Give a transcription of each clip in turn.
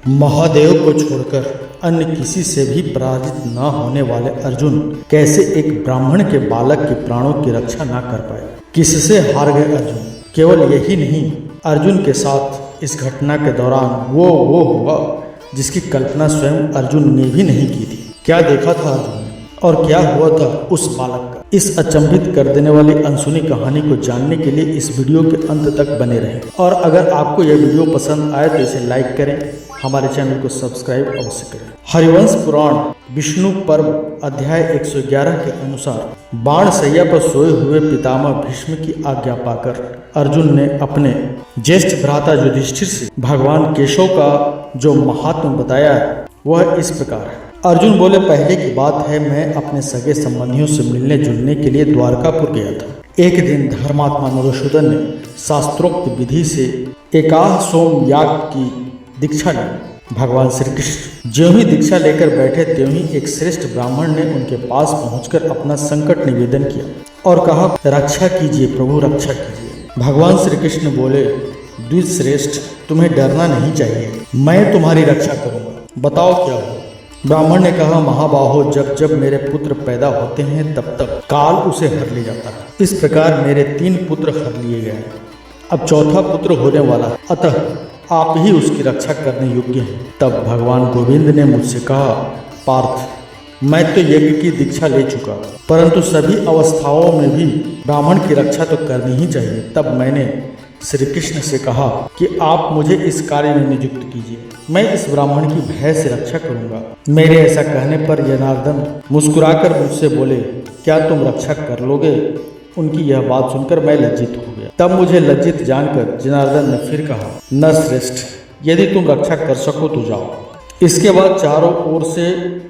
महादेव को छोड़कर अन्य किसी से भी पराजित न होने वाले अर्जुन कैसे एक ब्राह्मण के बालक के प्राणों की रक्षा न कर पाए। किससे हार गए अर्जुन। केवल यही नहीं, अर्जुन के साथ इस घटना के दौरान वो हुआ जिसकी कल्पना स्वयं अर्जुन ने भी नहीं की थी। क्या देखा था अर्जुन और क्या हुआ था उस बालक का। इस अचंभित कर देने वाली अनसुनी कहानी को जानने के लिए इस वीडियो के अंत तक बने रहें। और अगर आपको यह वीडियो पसंद आए तो इसे लाइक करें, हमारे चैनल को सब्सक्राइब अवश्य करें। हरिवंश पुराण विष्णु पर्व अध्याय 111 के अनुसार बाण सैया पर सोए हुए पितामह भीष्म की आज्ञा पाकर अर्जुन ने अपने ज्येष्ठ भ्राता युधिष्ठिर से भगवान केशव का जो महात्म बताया वह इस प्रकार है। अर्जुन बोले, पहले की बात है, मैं अपने सगे संबंधियों से मिलने जुलने के लिए द्वारकापुर गया था। एक दिन धर्मात्मा मधुसूदन ने शास्त्रोक्त विधि से एकाह सोम याग की दीक्षा ली। भगवान श्री कृष्ण ज्यों ही दीक्षा लेकर बैठे त्यों ही एक श्रेष्ठ ब्राह्मण ने उनके पास पहुंचकर अपना संकट निवेदन किया और कहा, रक्षा कीजिए प्रभु, रक्षा कीजिए। भगवान श्री कृष्ण बोले, द्विजश्रेष्ठ, तुम्हें डरना नहीं चाहिए, मैं तुम्हारी रक्षा करूंगा, बताओ क्या हुआ। ब्राह्मण ने कहा, महाबाहो, जब जब मेरे पुत्र पैदा होते हैं तब तब काल उसे हर ले जाता है। इस प्रकार मेरे 3 पुत्र हर लिए गए, अब 4था पुत्र होने वाला है, अतः आप ही उसकी रक्षा करने योग्य हैं। तब भगवान गोविंद ने मुझसे कहा, पार्थ, मैं तो यज्ञ की दीक्षा ले चुका, परंतु सभी अवस्थाओं में भी ब्राह्मण की रक्षा तो करनी ही चाहिए। तब मैंने श्री कृष्ण से कहा कि आप मुझे इस कार्य में नियुक्त कीजिए, मैं इस ब्राह्मण की भय से रक्षा करूंगा। मेरे ऐसा कहने पर जनार्दन मुस्कुराकर मुझसे बोले, क्या तुम रक्षा कर लोगे। उनकी यह बात सुनकर मैं लज्जित हो गया। तब मुझे लज्जित जानकर जनार्दन ने फिर कहा, न श्रेष्ठ, यदि तुम रक्षा कर सको तो जाओ। इसके बाद चारों ओर से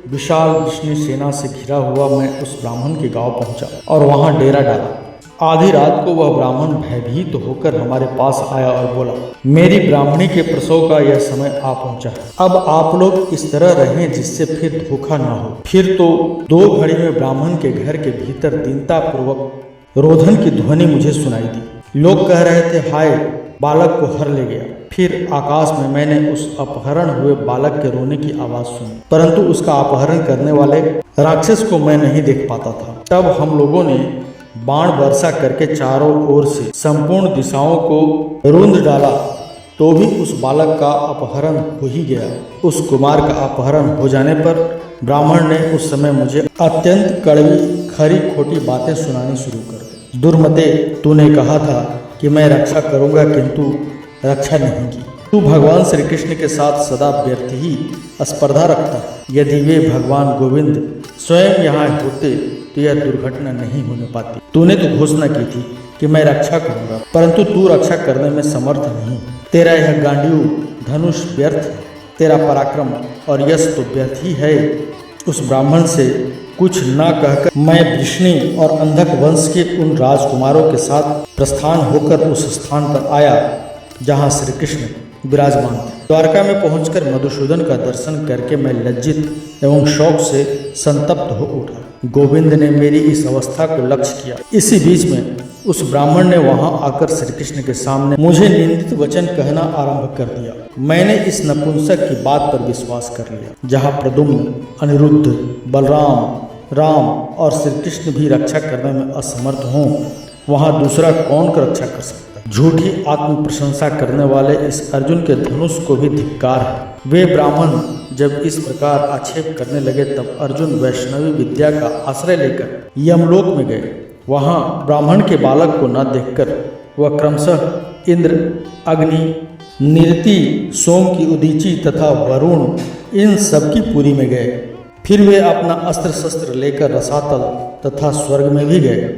विशाल विष्णु सेना से घिरा हुआ मैं उस ब्राह्मण के गांव पहुंचा और वहां डेरा डाला। आधी रात को वह ब्राह्मण भयभीत होकर हमारे पास आया और बोला, मेरी ब्राह्मणी के प्रसव का यह समय आ पहुंचा है, अब आप लोग इस तरह रहें जिससे फिर धोखा न हो। फिर तो 2 घड़ी में ब्राह्मण के घर के भीतर दीनता पूर्वक रोधन की ध्वनि मुझे सुनाई दी। लोग कह रहे थे, हाय, बालक को हर ले गया। फिर आकाश में मैंने उस अपहरण हुए बालक के रोने की आवाज सुनी, परंतु उसका अपहरण करने वाले राक्षस को मैं नहीं देख पाता था। तब हम लोगों ने बाण वर्षा करके चारों ओर से संपूर्ण दिशाओं को रूंध डाला, तो भी उस बालक का अपहरण हो ही गया। उस कुमार का अपहरण हो जाने पर ब्राह्मण ने उस समय मुझे अत्यंत कड़वी खरी खोटी बातें सुनानी शुरू कर दी। दुर्मते, तूने कहा था कि मैं रक्षा करूंगा, किंतु रक्षा नहीं की। तू भगवान श्री कृष्ण के साथ सदा व्यर्थ ही स्पर्धा रखता है। यदि वे भगवान गोविंद स्वयं यहाँ होते तो यह दुर्घटना नहीं होने पाती। तूने तो घोषणा की थी कि मैं रक्षा करूंगा, परंतु तू रक्षा करने में समर्थ नहीं। तेरा यह गांडीव धनुष व्यर्थ है, तेरा पराक्रम और यश तो व्यर्थ ही है। उस ब्राह्मण से कुछ न कहकर मैं वृष्णि और अंधक वंश के उन राजकुमारों के साथ प्रस्थान होकर उस स्थान पर आया जहाँ श्री कृष्ण विराजमान थे। द्वारका में पहुंचकर मधुसूदन का दर्शन करके मैं लज्जित एवं शौक से संतप्त हो उठा। गोविंद ने मेरी इस अवस्था को लक्ष्य किया। इसी बीच में उस ब्राह्मण ने वहां आकर श्री कृष्ण के सामने मुझे निंदित वचन कहना आरंभ कर दिया। मैंने इस नपुंसक की बात पर विश्वास कर लिया। जहाँ प्रद्युम्न, अनिरुद्ध, बलराम, राम और श्री कृष्ण भी रक्षा करने में असमर्थ हों, वहाँ दूसरा कौन कर रक्षा कर सकता। झूठी आत्म प्रशंसा करने वाले इस अर्जुन के धनुष को भी धिक्कार है। वे ब्राह्मण जब इस प्रकार आक्षेप करने लगे तब अर्जुन वैष्णवी विद्या का आश्रय लेकर यमलोक में गए। वहां ब्राह्मण के बालक को न देखकर वह क्रमशः इंद्र, अग्नि, निरति, सोम की उदीची तथा वरुण, इन सबकी पुरी में गए। फिर वे अपना अस्त्र शस्त्र लेकर रसातल तथा स्वर्ग में भी गए।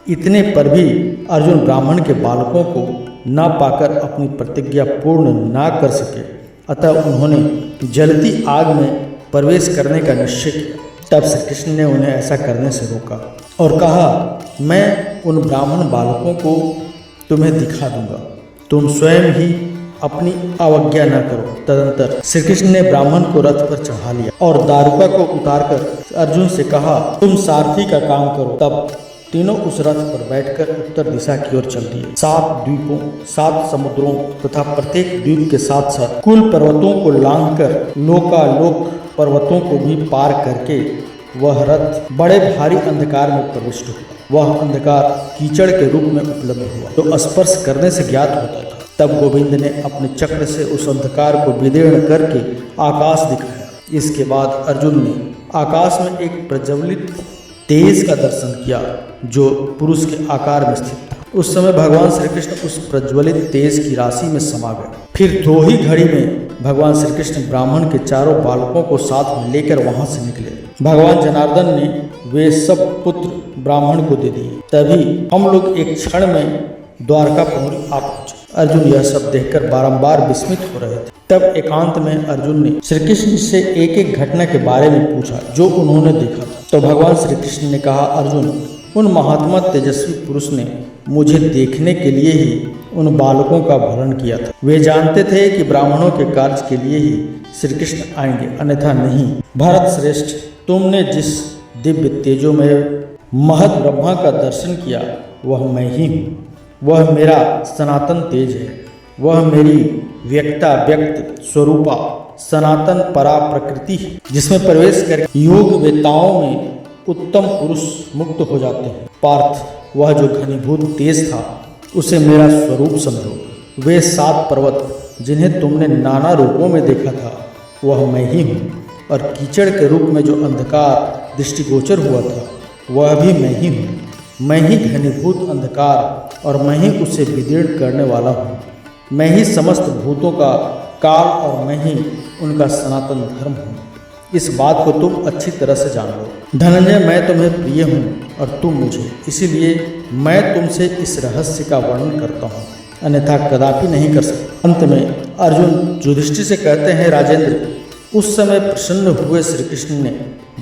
इतने पर भी अर्जुन ब्राह्मण के बालकों को न पाकर अपनी प्रतिज्ञा पूर्ण न कर सके, अतः उन्होंने जलती आग में प्रवेश करने का निश्चय किया। तब श्री कृष्ण ने उन्हें ऐसा करने से रोका और कहा, मैं उन ब्राह्मण बालकों को तुम्हें दिखा दूंगा, तुम स्वयं ही अपनी अवज्ञा न करो। तदंतर श्री कृष्ण ने ब्राह्मण को रथ पर चढ़ा लिया और दारुका को उतारकर अर्जुन से कहा, तुम सारथी का काम करो। तब तीनों उस रथ पर बैठकर उत्तर दिशा की ओर चल दिए। 7 द्वीपों, 7 समुद्रों तथा प्रत्येक द्वीप के साथ साथ कुल पर्वतों को लांघकर लोकालोक पर्वतों को भी पार करके वह रथ बड़े भारी अंधकार में प्रविष्ट हुआ। वह अंधकार कीचड़ के रूप में उपलब्ध हुआ, तो स्पर्श करने से ज्ञात होता था। तब गोविंद ने अपने चक्र से उस अंधकार को विदीर्ण करके आकाश दिखाया। इसके बाद अर्जुन ने आकाश में एक प्रज्वलित तेज का दर्शन किया जो पुरुष के आकार में स्थित था। उस समय भगवान श्री कृष्ण उस प्रज्वलित तेज की राशि में समा गए। फिर 2 ही घड़ी में भगवान श्री कृष्ण ब्राह्मण के चारों बालकों को साथ में लेकर वहां से निकले। भगवान जनार्दन ने वे सब पुत्र ब्राह्मण को दे दिए। तभी हम लोग एक क्षण में द्वारकापुरी आ पहुंचे। अर्जुन यह सब देखकर बारंबार विस्मित हो रहे थे। तब एकांत में अर्जुन ने श्री कृष्ण से एक एक घटना के बारे में पूछा जो उन्होंने देखा था। तो भगवान श्री कृष्ण ने कहा, अर्जुन, उन महात्मा तेजस्वी पुरुष ने मुझे देखने के लिए ही उन बालकों का भरण किया था। वे जानते थे कि ब्राह्मणों के कार्य के लिए ही श्री कृष्ण आएंगे, अन्यथा नहीं। भरत श्रेष्ठ, तुमने जिस दिव्य तेजो में महद ब्रह्मा का दर्शन किया वह मैं ही हूँ। वह मेरा सनातन तेज है। वह मेरी व्यक्ता व्यक्त स्वरूपा सनातन परा प्रकृति है, जिसमें प्रवेश कर योग वेताओं में उत्तम पुरुष मुक्त हो जाते हैं। पार्थ, वह जो घनीभूत तेज था उसे मेरा स्वरूप समझो। वे 7 पर्वत जिन्हें तुमने नाना रूपों में देखा था वह मैं ही हूँ, और कीचड़ के रूप में जो अंधकार दृष्टिगोचर हुआ था वह भी मैं ही हूँ। मैं ही घनीभूत अंधकार और मैं ही उसे विदीर्ण करने वाला हूँ। मैं ही समस्त भूतों का काल और मैं ही उनका सनातन धर्म हूँ। इस बात को तुम अच्छी तरह से जान लो। धनंजय, मैं तुम्हें प्रिय हूँ और तुम मुझे, इसीलिए मैं तुमसे इस रहस्य का वर्णन करता हूँ, अन्यथा कदापि नहीं कर सकता। अंत में अर्जुन युधिष्ठिर से कहते हैं, राजेंद्र, उस समय प्रसन्न हुए श्री कृष्ण ने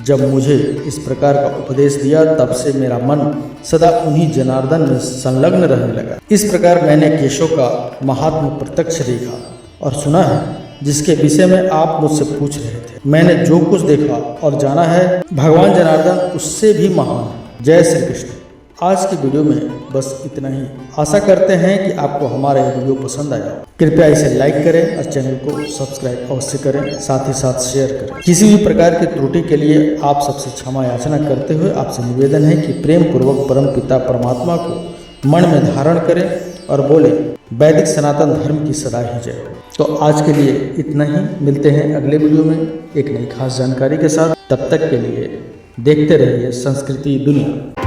जब मुझे इस प्रकार का उपदेश दिया, तब से मेरा मन सदा उन्हीं जनार्दन में संलग्न रहने लगा। इस प्रकार मैंने केशव का महात्म प्रत्यक्ष देखा और सुना है, जिसके विषय में आप मुझसे पूछ रहे थे। मैंने जो कुछ देखा और जाना है, भगवान जनार्दन उससे भी महान है। जय श्री कृष्ण। आज की वीडियो में बस इतना ही। आशा करते हैं कि आपको हमारा यह वीडियो पसंद आया। कृपया इसे लाइक करें और चैनल को सब्सक्राइब अवश्य करें, साथ ही साथ शेयर करें। किसी भी प्रकार की त्रुटि के लिए आप सबसे क्षमा याचना करते हुए आपसे निवेदन है कि प्रेम पूर्वक परम पिता परमात्मा को मन में धारण करें और बोले, वैदिक सनातन धर्म की सदा ही जय हो। तो आज के लिए इतना ही। मिलते हैं अगले वीडियो में एक नई खास जानकारी के साथ। तब तक के लिए देखते रहिए संस्कृति दुनिया।